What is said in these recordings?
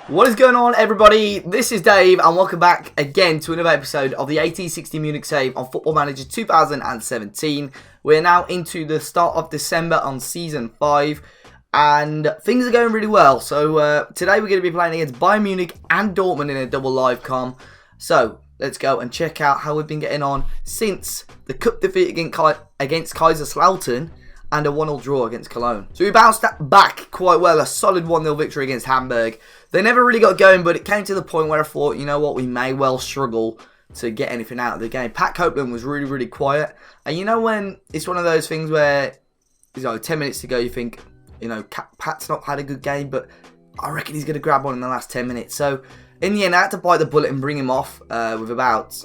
What is going on, everybody? This is Dave and welcome back again to another episode of the 1860 Munich save on Football Manager 2017. We're now into the start of December on Season 5 and things are going really well. So today we're going to be playing against Bayern Munich and Dortmund in a double live com. So let's go and check out how we've been getting on since the cup defeat against Kaiserslautern and a 1-0 draw against Cologne. So we bounced back quite well, a solid 1-0 victory against Hamburg. They never really got going, but it came to the point where I thought, you know what, we may well struggle to get anything out of the game. Pat Copeland was really, really quiet. And you know when it's one of those things where, 10 minutes to go, you think, Pat's not had a good game, but I reckon he's going to grab one in the last 10 minutes. So in the end, I had to bite the bullet and bring him off with about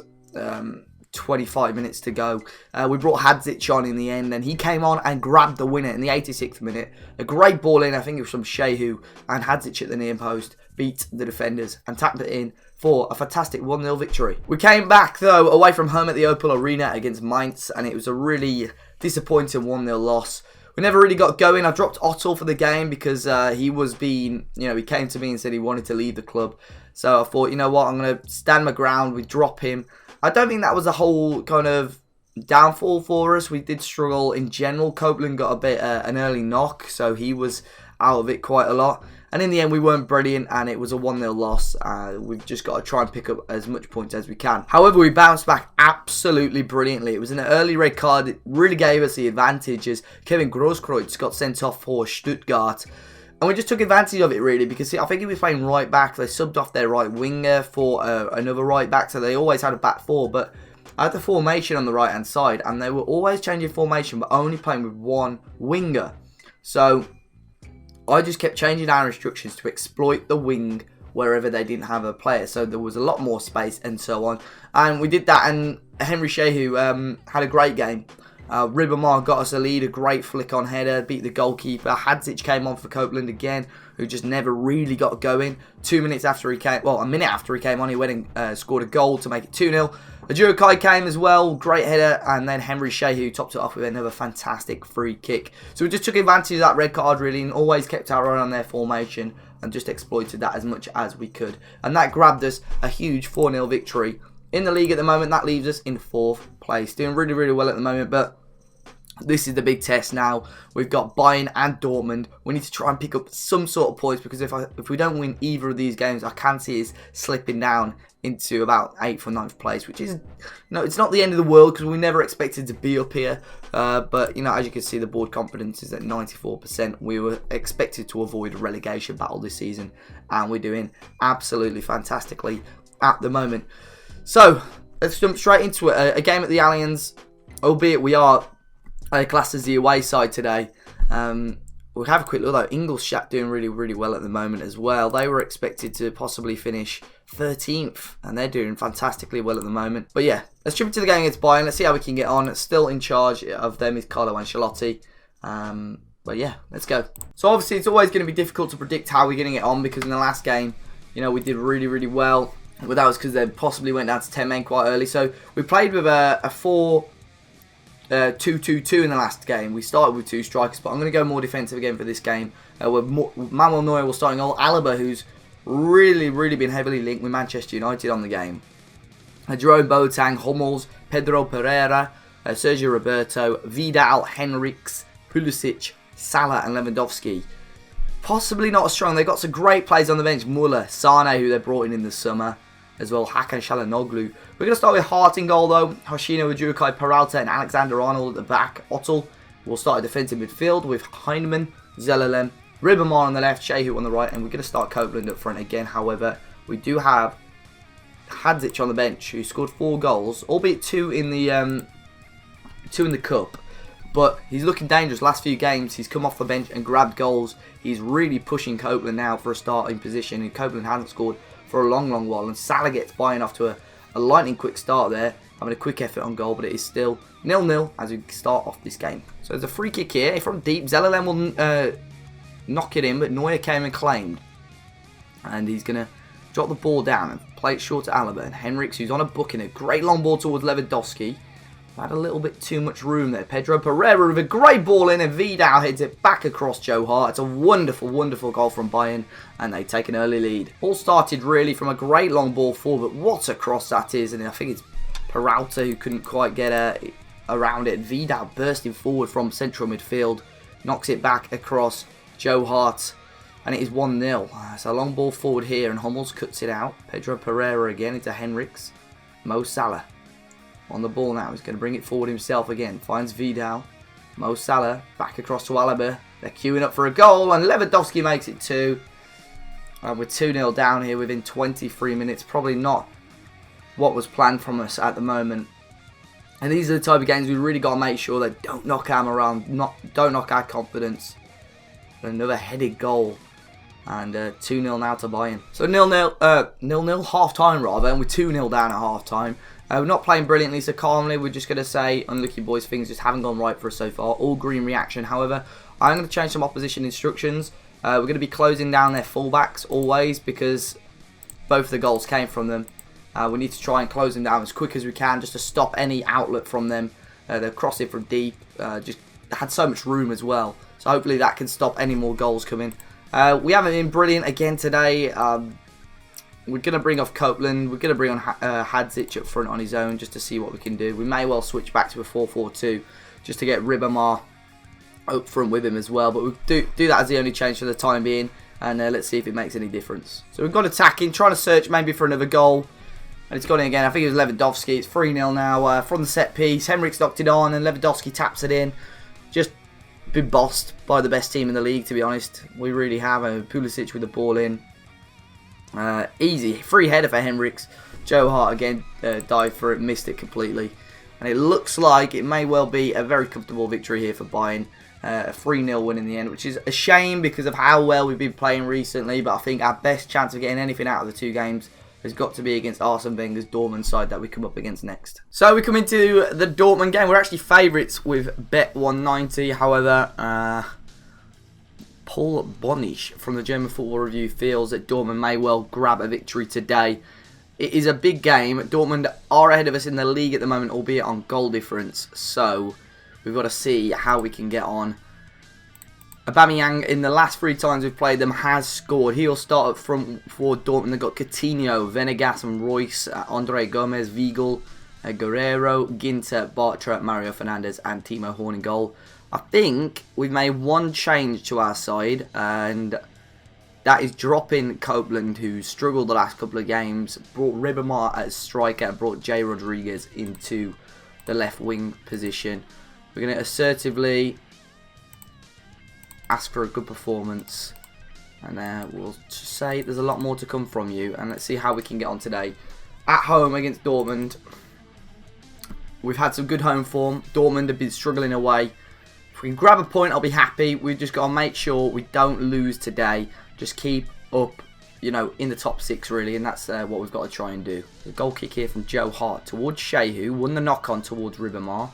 25 minutes to go. We brought Hadzic on in the end, and he came on and grabbed the winner in the 86th minute. A great ball in, I think it was from Shehu, and Hadzic at the near post beat the defenders and tapped it in for a fantastic 1-0 victory. We came back, though, away from home at the Opel Arena against Mainz, and it was a really disappointing 1-0 loss. We never really got going. I dropped Otto for the game because he came to me and said he wanted to leave the club. So I thought, you know what, I'm going to stand my ground. We drop him. I don't think that was a whole kind of downfall for us. We did struggle in general. Copeland got a bit an early knock, so he was out of it quite a lot. And in the end, we weren't brilliant, and it was a 1-0 loss. We've just got to try and pick up as much points as we can. However, we bounced back absolutely brilliantly. It was an early red card. It really gave us the advantage as Kevin Grosskreutz got sent off for Stuttgart. And we just took advantage of it, really, because I think he was playing right back. They subbed off their right winger for another right back, so they always had a back four. But I had the formation on the right-hand side, and they were always changing formation, but only playing with one winger. So I just kept changing our instructions to exploit the wing wherever they didn't have a player. So there was a lot more space and so on. And we did that, and Henry Shehu had a great game. Ribamar got us a lead, a great flick on header, beat the goalkeeper. Hadzic came on for Copeland again, who just never really got going. A minute after he came on, he went and scored a goal to make it 2-0. Azzopardi came as well, great header, and then Henry Shehu topped it off with another fantastic free kick. So we just took advantage of that red card really, and always kept our eye on their formation and just exploited that as much as we could. And that grabbed us a huge 4-0 victory. In the league at the moment, that leaves us in 4th place. Doing really, really well at the moment, but this is the big test now. We've got Bayern and Dortmund. We need to try and pick up some sort of points, because if we don't win either of these games, I can see us slipping down into about 8th or 9th place, which is, it's not the end of the world, because we never expected to be up here. But, as you can see, the board confidence is at 94%. We were expected to avoid a relegation battle this season, and we're doing absolutely fantastically at the moment. So, let's jump straight into it. A game at the Allianz, albeit we are classed as the away side today. We'll have a quick look though. Ingolstadt doing really, really well at the moment as well. They were expected to possibly finish 13th, and they're doing fantastically well at the moment. But yeah, let's jump into the game against Bayern. Let's see how we can get on. Still in charge of them is Carlo Ancelotti. But yeah, let's go. So obviously it's always going to be difficult to predict how we're going to get on, because in the last game, we did really, really well. But that was because they possibly went down to 10 men quite early. So we played with a 4-2-2-2 in the last game. We started with 2 strikers, but I'm going to go more defensive again for this game. Manuel Neuer will start in goal. Alaba, who's really, really been heavily linked with Manchester United on the game. Jerome Boateng, Hummels, Pedro Pereira, Sergio Roberto, Vidal, Henriks, Pulisic, Salah and Lewandowski. Possibly not as strong. They've got some great players on the bench. Muller, Sane, who they brought in the summer, as well, Hakan Çalhanoğlu. We're going to start with Hart in goal though. Hoshino, Ujukai, Peralta and Alexander Arnold at the back. Otto will start a defensive midfield with Heinemann, Zelalem, Ribamar on the left, Shehu on the right, and we're going to start Copeland up front again. However, we do have Hadzic on the bench, who scored 4 goals, albeit 2 in the cup. But he's looking dangerous. Last few games, he's come off the bench and grabbed goals. He's really pushing Copeland now for a starting position, and Copeland hasn't scored for a long, long while. And Salah gets Bayern off to a lightning quick start there, having a quick effort on goal, but it is still 0-0 as we start off this game. So there's a free kick here from deep. Zelalem will knock it in, but Neuer came and claimed. And he's going to drop the ball down and play it short to Alaba. And Henriks, who's on a booking, a great long ball towards Lewandowski. Had a little bit too much room there. Pedro Pereira with a great ball in, and Vidal heads it back across Joe Hart. It's a wonderful, wonderful goal from Bayern, and they take an early lead. All started really from a great long ball forward, but what a cross that is, and I think it's Peralta who couldn't quite get around it. Vidal bursting forward from central midfield, knocks it back across Joe Hart, and it is 1-0. It's a long ball forward here, and Hummels cuts it out. Pedro Pereira again into Henrichs. Mo Salah on the ball now. He's going to bring it forward himself again. Finds Vidal. Mo Salah back across to Alaba. They're queuing up for a goal, and Lewandowski makes it 2. And we're 2-0 down here within 23 minutes. Probably not what was planned from us at the moment. And these are the type of games we really got to make sure that don't knock our morale, don't knock our confidence. Another headed goal. And 2-0 now to Bayern. So 0-0 half-time rather, and we're 2-0 down at half-time. We're not playing brilliantly, so calmly we're just going to say, unlucky boys, things just haven't gone right for us so far. All green reaction, however. I'm going to change some opposition instructions. We're going to be closing down their fullbacks always, because both the goals came from them. We need to try and close them down as quick as we can, just to stop any outlet from them. They're crossing from deep, just had so much room as well. So hopefully that can stop any more goals coming. We haven't been brilliant again today. We're going to bring off Copeland. We're going to bring on Hadzic up front on his own just to see what we can do. We may well switch back to a 4-4-2 just to get Ribamar up front with him as well. But we'll do that as the only change for the time being. And let's see if it makes any difference. So we've got attacking, trying to search maybe for another goal. And it's gone in again. I think it was Lewandowski. It's 3-0 now from the set piece. Henrichs knocked it on and Lewandowski taps it in. Just been bossed by the best team in the league, to be honest. We really have. Pulisic with the ball in. Easy. Free header for Henrichs. Joe Hart again dived for it, missed it completely. And it looks like it may well be a very comfortable victory here for Bayern. A 3-0 win in the end, which is a shame because of how well we've been playing recently. But I think our best chance of getting anything out of the 2 games has got to be against Arsene Wenger's Dortmund side that we come up against next. So we come into the Dortmund game. We're actually favourites with Bet 190. However, Paul Bonisch from the German Football Review feels that Dortmund may well grab a victory today. It is a big game. Dortmund are ahead of us in the league at the moment, albeit on goal difference. So we've got to see how we can get on. Aubameyang, in the last 3 times we've played them, has scored. He'll start up front for Dortmund. They've got Coutinho, Venegas and Royce, Andre Gomez, Weigl, Guerrero, Ginter, Bartra, Mario Fernandes and Timo Horn in goal. I think we've made one change to our side, and that is dropping Copeland, who struggled the last couple of games. Brought Ribamar as striker, brought Jay Rodriguez into the left wing position. We're going to assertively ask for a good performance, and we'll say there's a lot more to come from you, and let's see how we can get on today. At home against Dortmund, we've had some good home form. Dortmund have been struggling away. If we can grab a point, I'll be happy. We've just got to make sure we don't lose today. Just keep up, in the top 6 really, and that's what we've got to try and do. The goal kick here from Joe Hart towards Shehu, won the knock on towards Ribamar,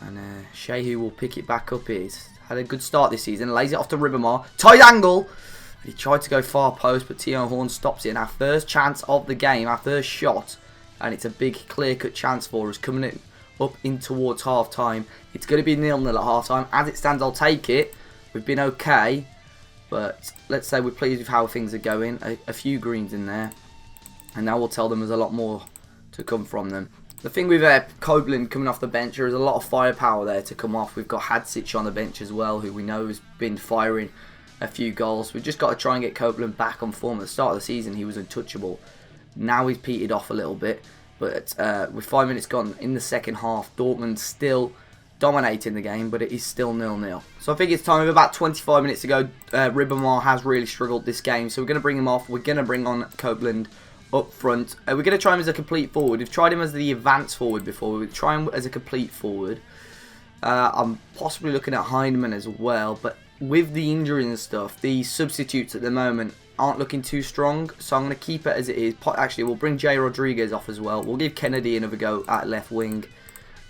and Shehu will pick it back up. He's had a good start this season, lays it off to Ribamar, tight angle. He tried to go far post, but Timo Horn stops it. And our first chance of the game, our first shot, and it's a big clear-cut chance for us coming in, up in towards half-time. It's going to be 0-0 at half-time. As it stands, I'll take it. We've been okay, but let's say we're pleased with how things are going. A few greens in there, and now we'll tell them there's a lot more to come from them. The thing with Copeland coming off the bench, there is a lot of firepower there to come off. We've got Hadzic on the bench as well, who we know has been firing a few goals. We've just got to try and get Copeland back on form. At the start of the season, he was untouchable. Now he's petered off a little bit. But with 5 minutes gone in the second half, Dortmund still dominating the game, but it is still 0-0. So I think it's time. With about 25 minutes to go, Ribamar has really struggled this game. So we're going to bring him off. We're going to bring on Copeland up front. We're going to try him as a complete forward. We've tried him as the advance forward before. We'll try him as a complete forward. I'm possibly looking at Heinemann as well, but with the injury and stuff, the substitutes at the moment aren't looking too strong, so I'm going to keep it as it is. Actually, we'll bring Jay Rodriguez off as well. We'll give Kennedy another go at left wing,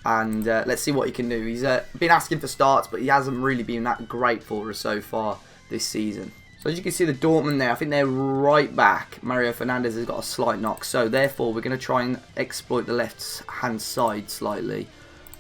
and let's see what he can do. He's been asking for starts, but he hasn't really been that great for us so far this season. So as you can see, the Dortmund there, I think they're right back. Mario Fernandes has got a slight knock, so therefore we're going to try and exploit the left-hand side slightly.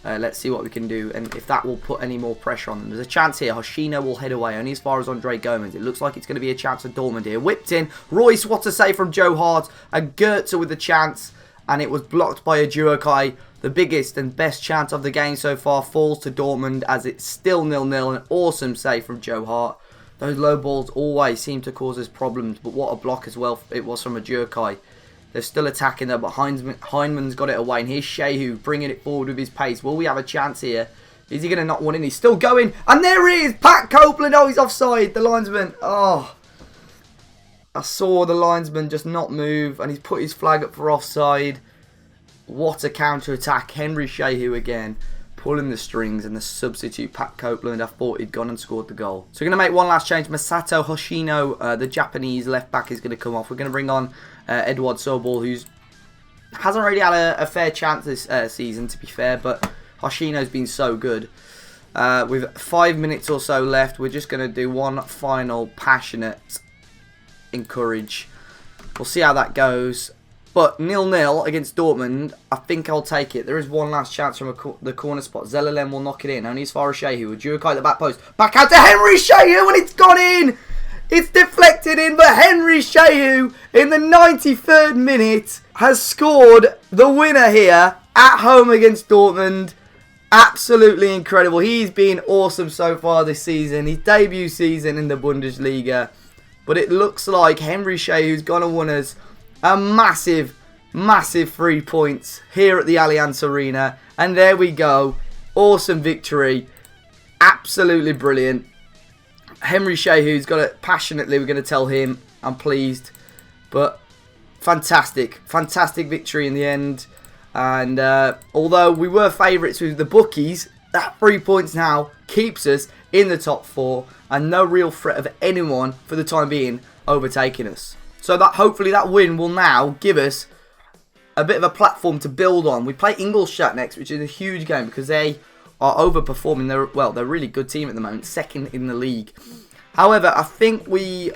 Let's see what we can do and if that will put any more pressure on them. There's a chance here. Hoshino will head away only as far as Andre Gomez. It looks like it's going to be a chance for Dortmund here. Whipped in. Royce, what a save from Joe Hart. And Goetze with the chance. And it was blocked by a Juakai. The biggest and best chance of the game so far falls to Dortmund as it's still 0-0. An awesome save from Joe Hart. Those low balls always seem to cause us problems. But what a block as well it was from a Juakai. They're still attacking there, but Heineman's got it away. And here's Shehu bringing it forward with his pace. Will we have a chance here? Is he going to knock one in? He's still going. And there he is. Pat Copeland. Oh, he's offside. The linesman. Oh. I saw the linesman just not move. And he's put his flag up for offside. What a counter-attack. Henry Shehu again. Pulling the strings. And the substitute, Pat Copeland, I thought he'd gone and scored the goal. So we're going to make one last change. Masato Hoshino, the Japanese left back, is going to come off. We're going to bring on Edward Sobol, who hasn't really had a fair chance this season, to be fair, but Hoshino's been so good. With 5 minutes or so left, we're just going to do one final passionate encourage. We'll see how that goes. But 0-0 against Dortmund, I think I'll take it. There is one last chance from the corner spot. Zellerlem will knock it in, only as far as Shehu. With Juakai at the back post. Back out to Henry Shehu, and it's gone in! It's deflected in, but Henry Shehu, in the 93rd minute, has scored the winner here at home against Dortmund. Absolutely incredible. He's been awesome so far this season. His debut season in the Bundesliga. But it looks like Henry Shehu's going to win us a massive, massive 3 points here at the Allianz Arena. And there we go. Awesome victory. Absolutely brilliant. Henry Shehu's got it passionately. We're going to tell him I'm pleased. But fantastic. Fantastic victory in the end. And although we were favourites with the bookies, that 3 points now keeps us in the top 4. And no real threat of anyone for the time being overtaking us. So that hopefully that win will now give us a bit of a platform to build on. We play Ingolstadt next, which is a huge game because they are overperforming. They're a really good team at the moment, second in the league. However, I think we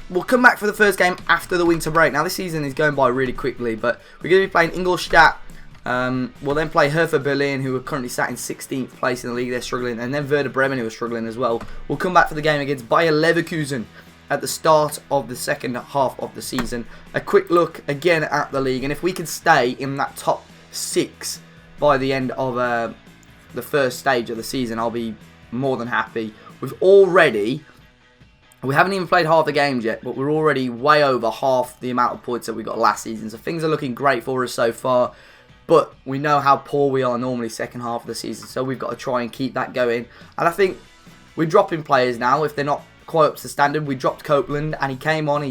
will come back for the first game after the winter break. Now, this season is going by really quickly, but we're going to be playing Ingolstadt. We'll then play Hertha Berlin, who are currently sat in 16th place in the league. They're struggling. And then Werder Bremen, who are struggling as well. We'll come back for the game against Bayer Leverkusen at the start of the second half of the season. A quick look again at the league. And if we can stay in that top 6 by the end of the first stage of the season, I'll be more than happy. We haven't even played half the games yet, but we're already way over half the amount of points that we got last season. So things are looking great for us so far. But we know how poor we are normally second half of the season. So we've got to try and keep that going. And I think we're dropping players now if they're not quite up to standard. We dropped Copeland and he came on.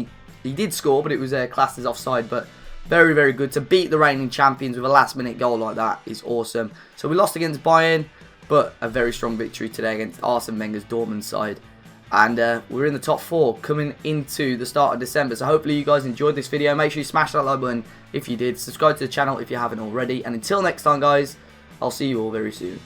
He did score, but it was classed as offside. But very, very good. To beat the reigning champions with a last-minute goal like that is awesome. So we lost against Bayern, but a very strong victory today against Arsene Wenger's Dortmund side. And we're in the top 4 coming into the start of December. So hopefully you guys enjoyed this video. Make sure you smash that like button if you did. Subscribe to the channel if you haven't already. And until next time, guys, I'll see you all very soon.